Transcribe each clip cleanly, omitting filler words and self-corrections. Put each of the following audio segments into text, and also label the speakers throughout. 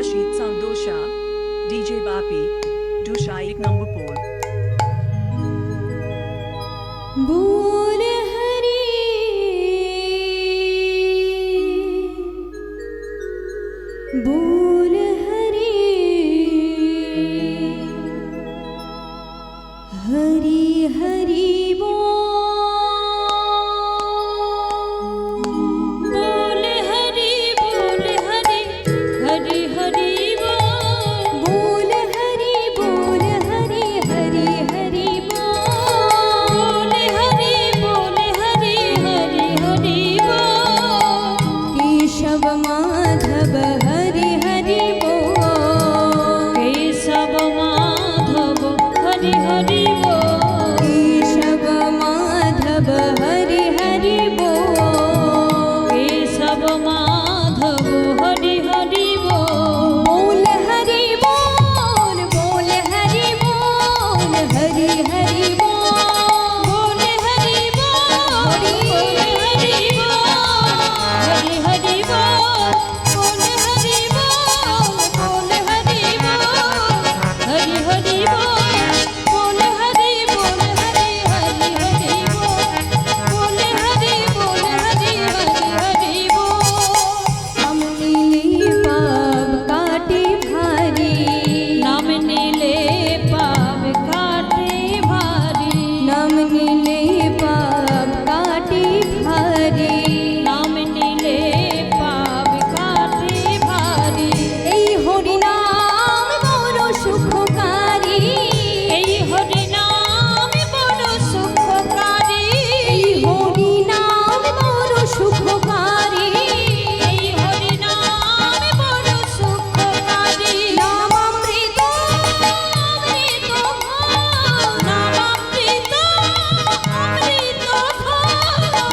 Speaker 1: Rashid Sandosha, DJ Bapi, Dusha एक number pole.
Speaker 2: बोल हरी बोल हरी हरी हरी बोल हरी बोल हरी हरी हरी बोल हरी बोल हरी हरी हरी बोल हरी बोल हरी हरी हरी बोल केशव माधव हरि हरि बोल केशव माधव हरि हरि बोल केशव माधव हरि हरि बोल केशव माधव हरि हरि बोल हरि बोल बोल हरि बोल हरि हरि बोल हरि बोल बोल हरि बोल हरि हरि बोल बोल हरि बोल बोल हरि बोल हरि हरि बोल बोल हरि बोल हरि हरि हरि बोल हरि बोल हरि हरि हरि बोल हम नीले पाप काटे भारी नाम नीले पाप काटे भारी नाम नीले पाप काटे भारी नाम नीले पाप काटे भारी এই হরি নাম বড় সুখকারী এই হরি নাম বড় সুখকারী এই হরি নাম বড় সুখকারী এই হরি নাম বড় সুখকারী নাম অমৃত অমৃত নাম অমৃত অমৃত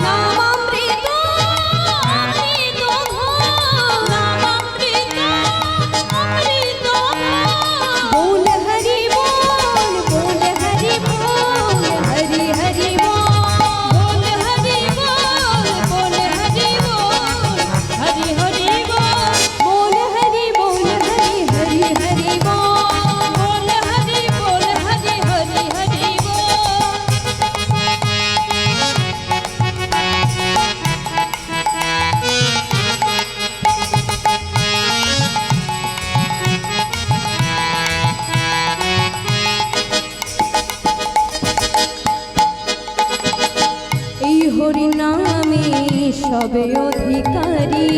Speaker 2: নাম অমৃত অমৃত নাম অমৃত অমৃত बोल हरि बोल बोल हरि बोल हरि हरि बोल हरि बोल बोल हरि बोल हरि हरि बोल हरि बोल हरि हरि हरि बोल हरि बोल हरि हरि हरि बोल এই হরি নামে সবে অধিকারী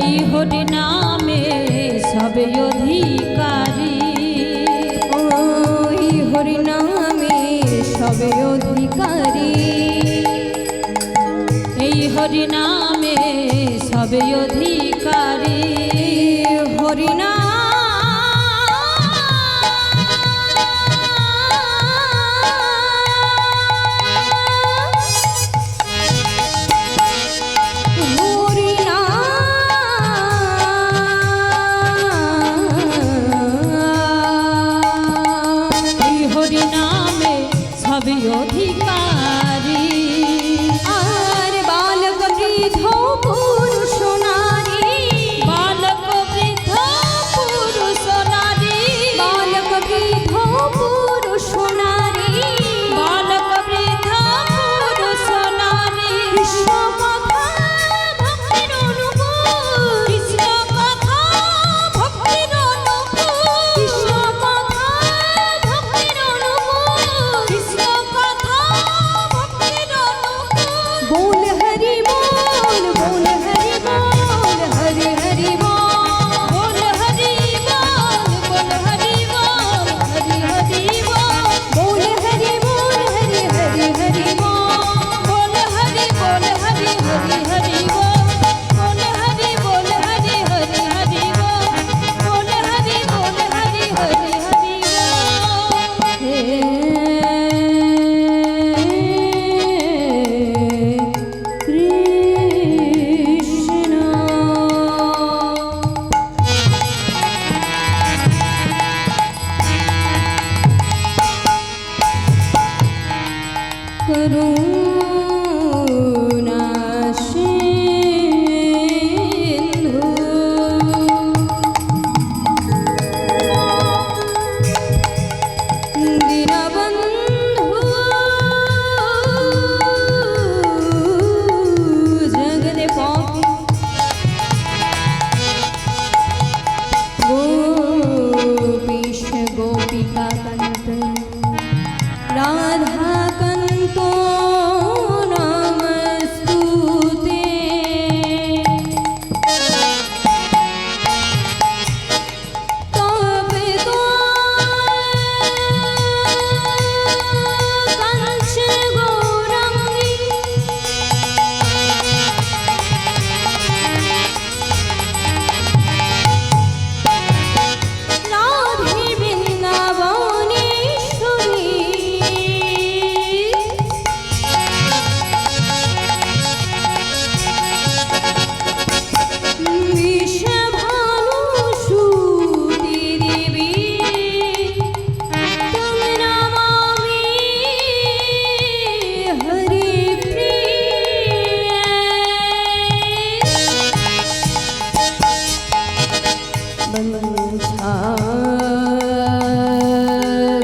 Speaker 2: এই হরি নামে সবে অধিকারী ওই হরি নামে সবে অধিকারী এই হরি নামে সবে অধিকারী হরি নাম হরি নাম এই হরি নামে সবে অধিকারী আর বালক বৃদ্ধ পুরুষ নারী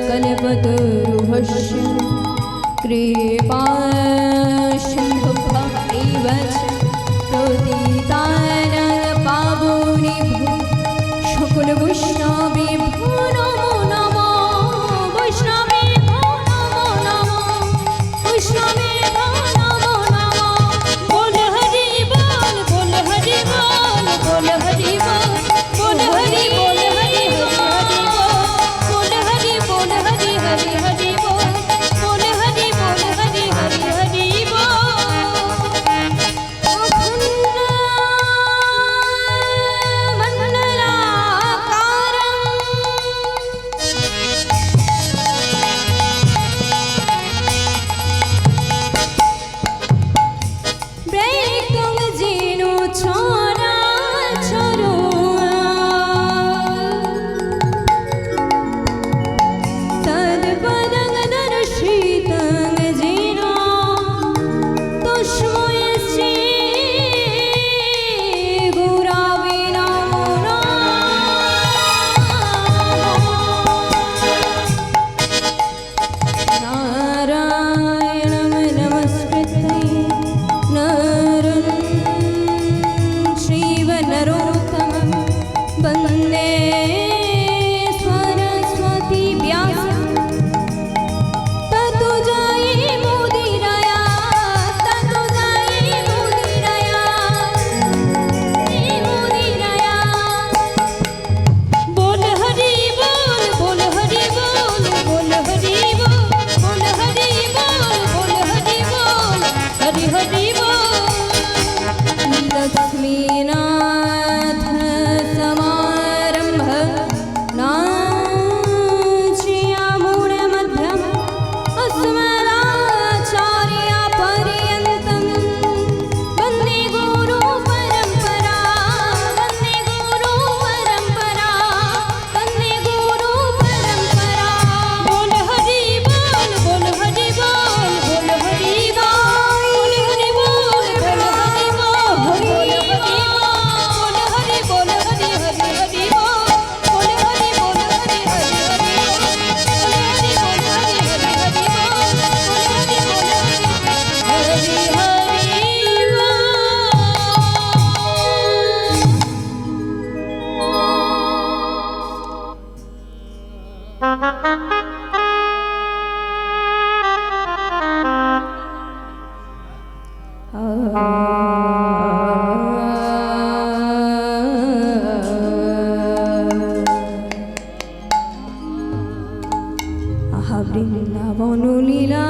Speaker 2: कल्पतरुभ्यश्च कृपासिन्धुभ्यैव च पतितानां पावनेभ्यो सकलवैष्णवेभ्यो नमो नमः वैष्णवेभ्यो नमो नमः वैष्णवेभ्यो नमो नमः बोल हरि बोल बोल हरि बोल बोल हरि बोल बोल हरि बोल हरि हरि बोल हरि बोल हरि हरि हरि बोल बोल हरि बोल हरि हरि हरि আহা বৃন্দাবন লীলা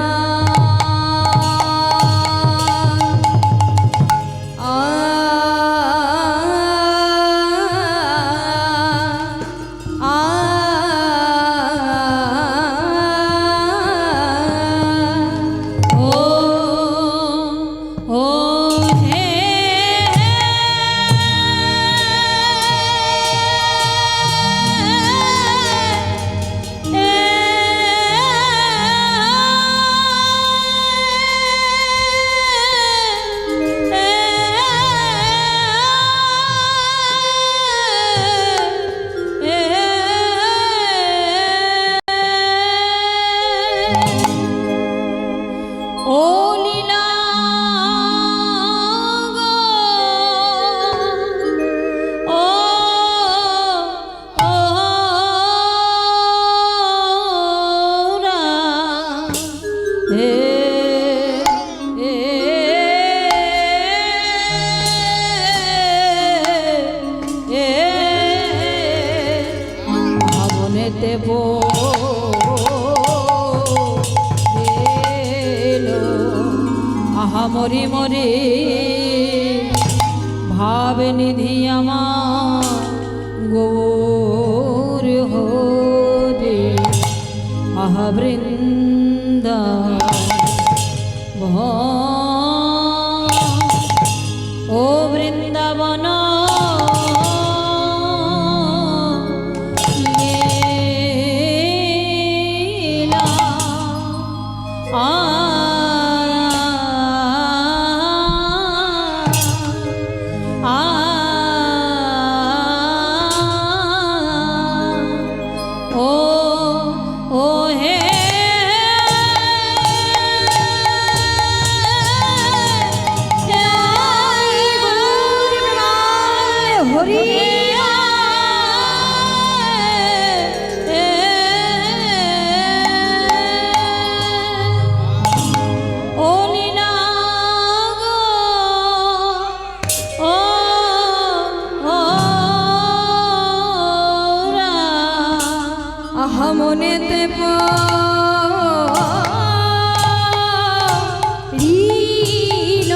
Speaker 2: মরে মরে ভাবে নিধি আমার গৌর হরে আহা বৃন্দা ও বৃন্দাবন আহা মনেতে পড়িল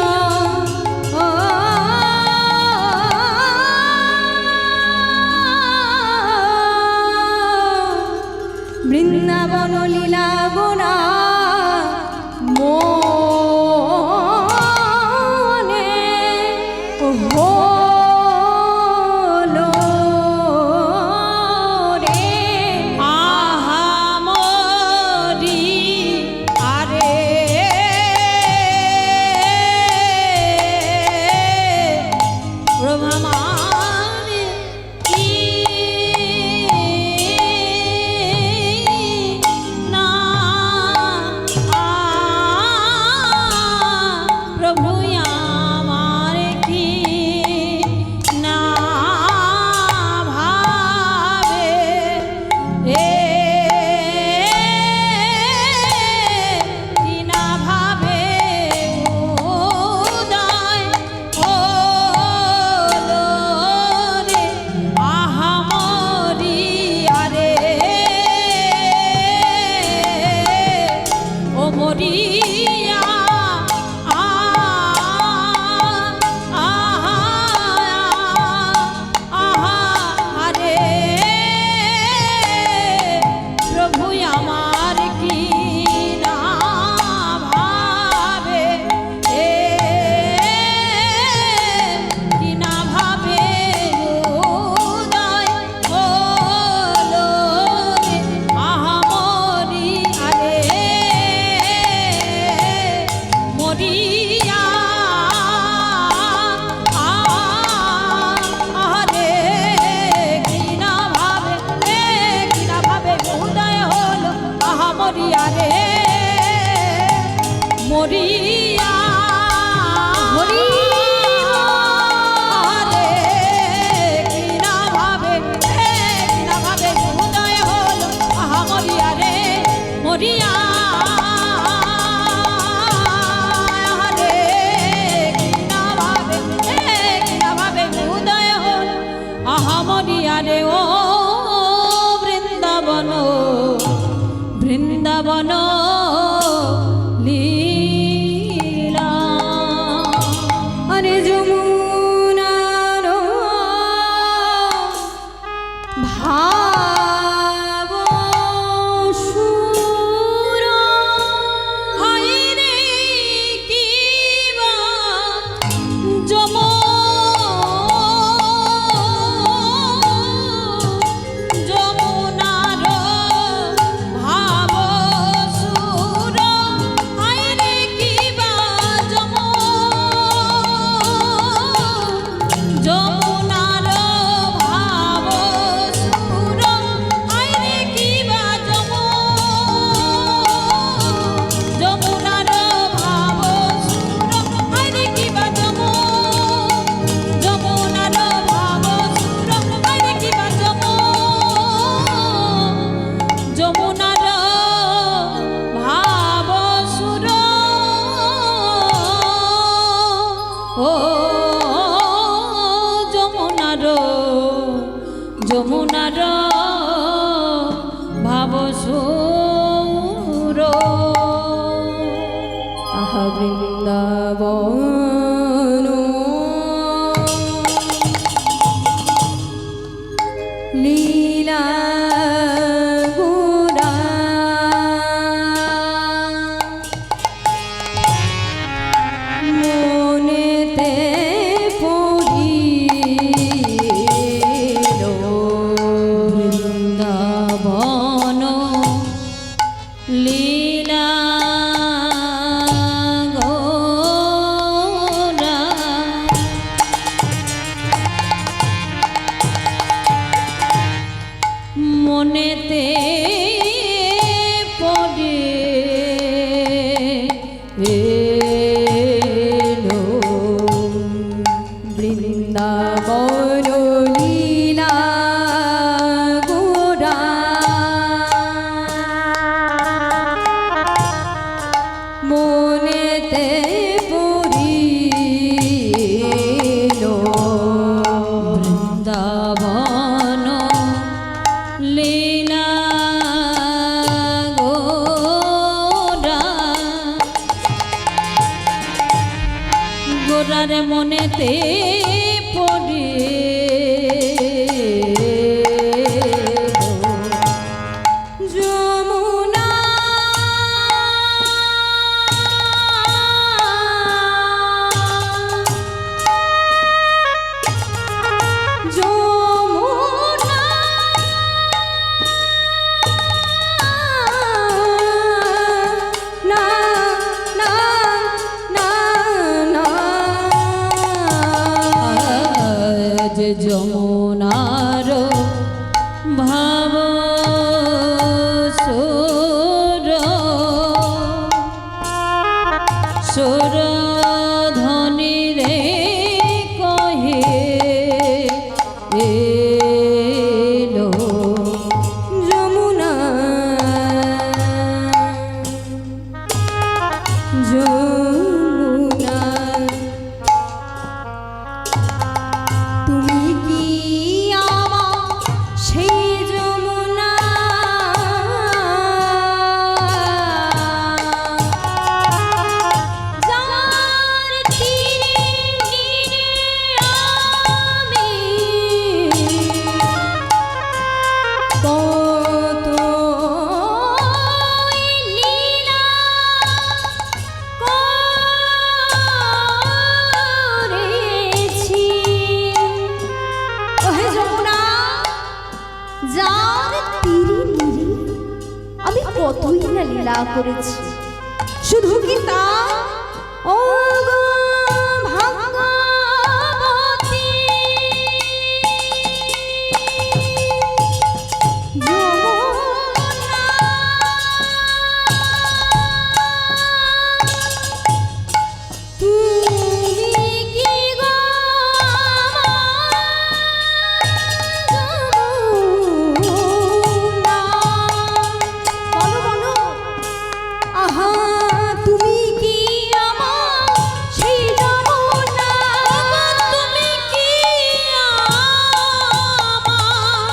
Speaker 2: বৃন্দাবন লীলা গোনা মনে হলো রে আহা মরি আরে ব্রহ্মারে কি না প্রভু আমার কি না ভাবে কি না ভাবে উদয় হলো রে আহা মরিয়া রে ও মরিয়া আরে প্রভু আমার কি না ভাবে কি না ভাবে উদয় হলো রে আহা মরিয়া রে মরিয়া আরে কি না ভাবে উদয় হলো আহা মরিয়া রে মরিয়া আরে কি না ভাবে উদয় হলো আহা মরিয়া রে মরিয়া আরে কি না ভাবে উদয় হলো আহা মরিয়া রে ও বৃন্দাবন বৃন্দাবন লীলা আরে যমুনার ভাব সুর হায় রে কিবা যমুনার ভাব সুর হায় রে কিবা যমুনার ভাব সুর হায় রে কিবা যমুনার ভাব সুর হায় রে কিবা যমুনার ভাব সুর হায় রে কিবা যমুনার ভাব সুর ও যমুনার ভাব সুর আহা বৃন্দাবন লীলা গোরা মনেতে পড়িল বৃন্দাবন লীলা গোরা মনেতে পড়ে এলো বৃন্দাবন লীলা গোরা মনেতে পড়িল বৃন্দাবন লীলা প্রেমেতে পড়ে যমুনা যমুনা না না না না যে যমুনার ভাব সুর ধ্বনি রে কহে এলো যমুনা যমুনা তুমি কি আমার সেই যমুনা যার তীরে আমি কত লীলা করেছি ওহে যমুনা যার তীরে নীরে আমি কতই না লীলা করেছি শুধু কি তা ও গো ভাগ্যবতী যমুনা তুমি কি গো যমুনা বলো বলো আহা তুমি কি আমার সেই যমুনা তুমি কি আমার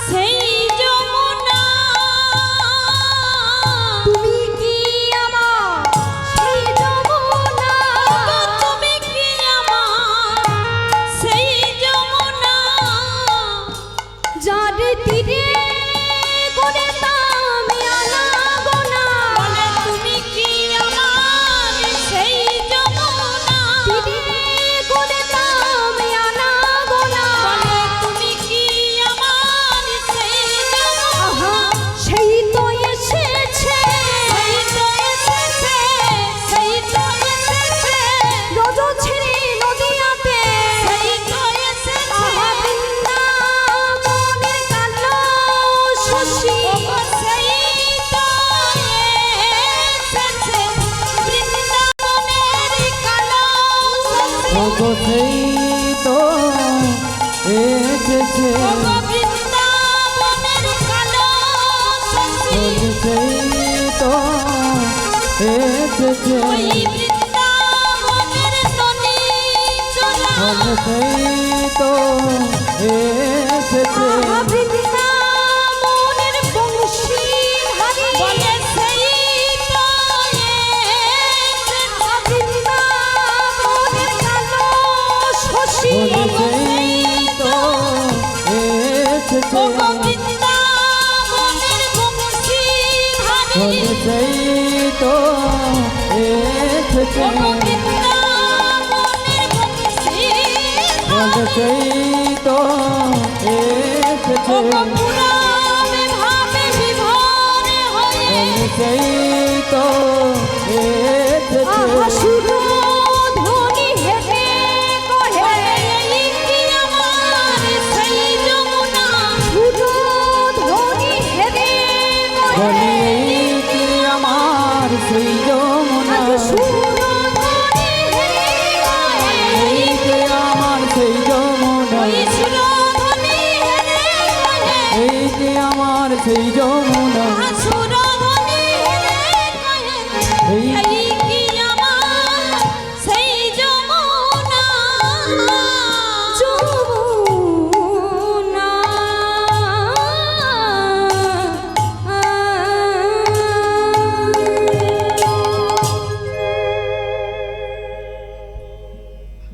Speaker 2: সেই যমুনা তুমি কি আমার সেই যমুনা তুমি কি আমার সেই যমুনা যার তীরে করে আমি আনা গোনা বলে তুমি কি আমার সেই যমুনা তীরে করে আমি আনা গোনা বলে তুমি কি আমার সেই যমুনা সেই তো এসেছে সেই তো এসেছে সেই তো এসেছে রোজ ছেড়ে নদিয়াতে সেই তো এসেছে বৃন্দাবনের কালো শশী সেই তো এসেছে বৃন্দাবনের কালো শশী
Speaker 3: ওগো সেই তো এসেছে
Speaker 2: বৃন্দাবনের কালো শশী
Speaker 3: ওগো সেই তো এসেছে
Speaker 2: ওই বৃন্দাবনের তনি চোরা
Speaker 3: ওগো সেই তো এসেছে
Speaker 2: বৃন্দাবনের বংশী হারি বলে সেই তো এসেছে বৃন্দাবনের কালো শশী
Speaker 3: ওগো সেই তো এসেছে
Speaker 2: বৃন্দাবনের বংশী হারি
Speaker 3: ওগো সেই তো এসেছে
Speaker 2: বৃন্দাবনের বংশী
Speaker 3: ওগো সেই তো এসেছে
Speaker 2: পুরাবে ভাবে বিভোর হয়ে
Speaker 3: সেই তো এসেছে
Speaker 2: সুর ধ্বনি হেরে কহে এই কি আমার সেই যমুনা সুর ধ্বনি হেরে
Speaker 3: বলি
Speaker 2: কহে
Speaker 3: এই কি আমার সেই যমুনা
Speaker 2: সুর ধ্বনি হেরে কহে
Speaker 3: এই কি আমার সেই যমুনা
Speaker 2: ওই সুর ধ্বনি হেরে কহে
Speaker 3: এই কি আমার সেই যমুনা